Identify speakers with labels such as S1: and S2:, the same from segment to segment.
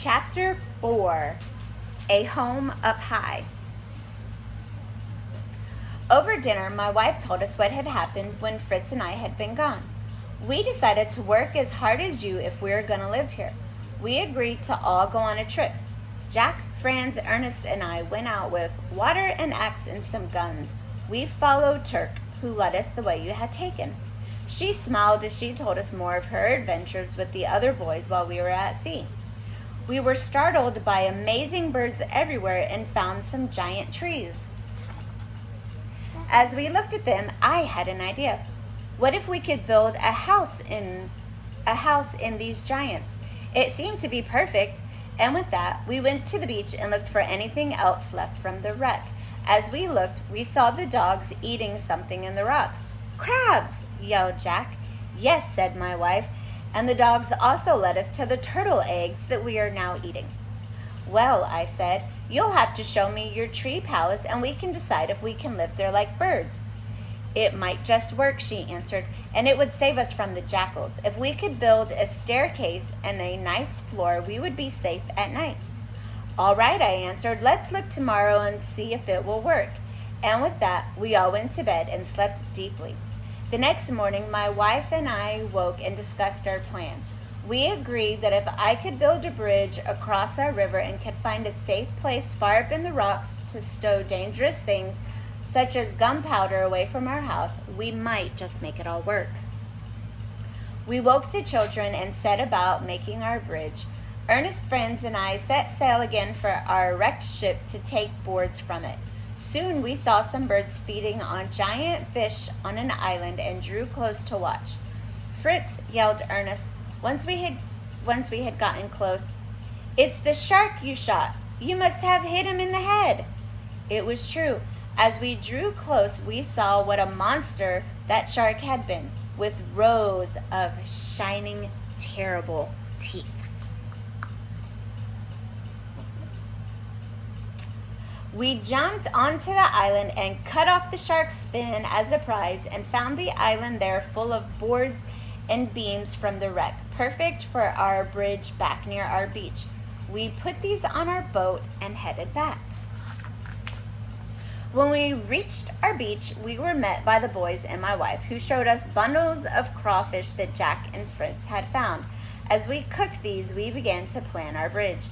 S1: Chapter 4, A Home Up High. Over dinner, my wife told us what had happened when Fritz and I had been gone. We decided to work as hard as you if we were going to live here. We agreed to all go on a trip. Jack, Franz, Ernest, and I went out with water, an axe, and some guns. We followed Turk, who led us the way you had taken. She smiled as she told us more of her adventures with the other boys while we were at sea. We were startled by amazing birds everywhere and found some giant trees. As we looked at them, I had an idea. What if we could build a house in these giants? It seemed to be perfect, and with that, we went to the beach and looked for anything else left from the wreck. As we looked, we saw the dogs eating something in the rocks. "Crabs!" yelled Jack. "Yes," said my wife, and the dogs also led us to the turtle eggs that we are now eating. "Well," I said, "you'll have to show me your tree palace and we can decide if we can live there like birds." "It might just work," she answered, "and it would save us from the jackals. If we could build a staircase and a nice floor, we would be safe at night." "All right," I answered, "let's look tomorrow and see if it will work." And with that, we all went to bed and slept deeply. The next morning, my wife and I woke and discussed our plan. We agreed that if I could build a bridge across our river and could find a safe place far up in the rocks to stow dangerous things, such as gunpowder, away from our house, we might just make it all work. We woke the children and set about making our bridge. Ernest, Franz, and I set sail again for our wrecked ship to take boards from it. Soon we saw some birds feeding on giant fish on an island and drew close to watch. "Fritz," yelled Ernest, once we had gotten close, "it's the shark you shot. You must have hit him in the head." It was true. As we drew close, we saw what a monster that shark had been, with rows of shining, terrible teeth. We jumped onto the island and cut off the shark's fin as a prize and found the island there full of boards and beams from the wreck, perfect for our bridge back near our beach. We put these on our boat and headed back. When we reached our beach, we were met by the boys and my wife, who showed us bundles of crawfish that Jack and Fritz had found. As we cooked these, we began to plan our bridge.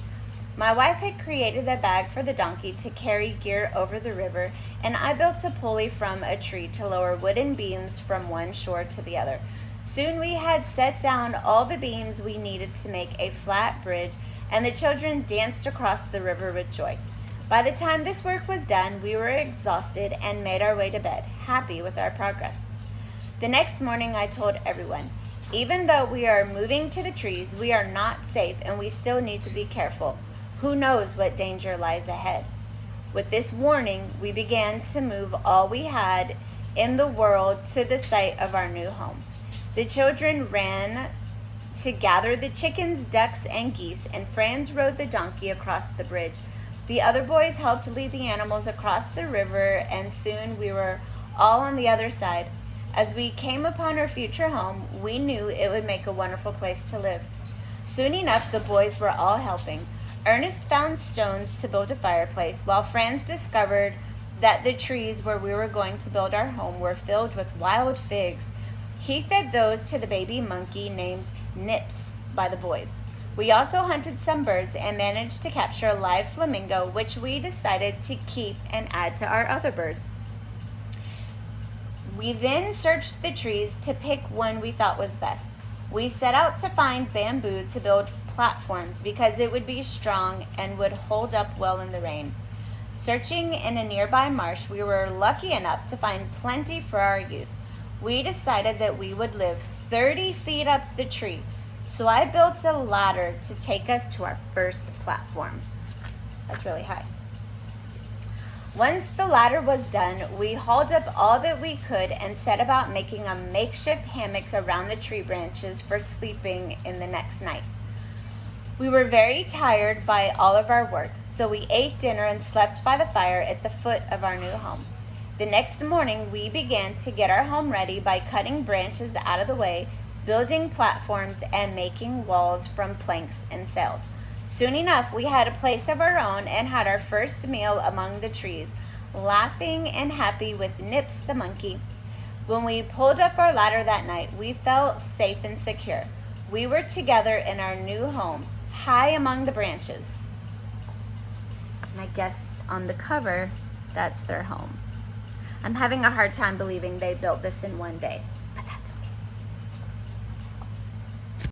S1: My wife had created a bag for the donkey to carry gear over the river, and I built a pulley from a tree to lower wooden beams from one shore to the other. Soon we had set down all the beams we needed to make a flat bridge, and the children danced across the river with joy. By the time this work was done, we were exhausted and made our way to bed, happy with our progress. The next morning, I told everyone, even though we are moving to the trees, we are not safe and we still need to be careful. Who knows what danger lies ahead? With this warning, we began to move all we had in the world to the site of our new home. The children ran to gather the chickens, ducks, and geese, and Franz rode the donkey across the bridge. The other boys helped lead the animals across the river, and soon we were all on the other side. As we came upon our future home, we knew it would make a wonderful place to live. Soon enough, the boys were all helping. Ernest found stones to build a fireplace, while Franz discovered that the trees where we were going to build our home were filled with wild figs. He fed those to the baby monkey named Nips by the boys. We also hunted some birds and managed to capture a live flamingo, which we decided to keep and add to our other birds. We then searched the trees to pick one we thought was best. We set out to find bamboo to build platforms because it would be strong and would hold up well in the rain. Searching in a nearby marsh, we were lucky enough to find plenty for our use. We decided that we would live 30 feet up the tree, so I built a ladder to take us to our first platform. That's really high. Once the ladder was done, we hauled up all that we could and set about making a makeshift hammock around the tree branches for sleeping in the next night. We were very tired by all of our work, so we ate dinner and slept by the fire at the foot of our new home. The next morning, we began to get our home ready by cutting branches out of the way, building platforms, and making walls from planks and sails. Soon enough, we had a place of our own and had our first meal among the trees, laughing and happy with Nips the monkey. When we pulled up our ladder that night, we felt safe and secure. We were together in our new home, high among the branches. And I guess on the cover, that's their home. I'm having a hard time believing they built this in one day.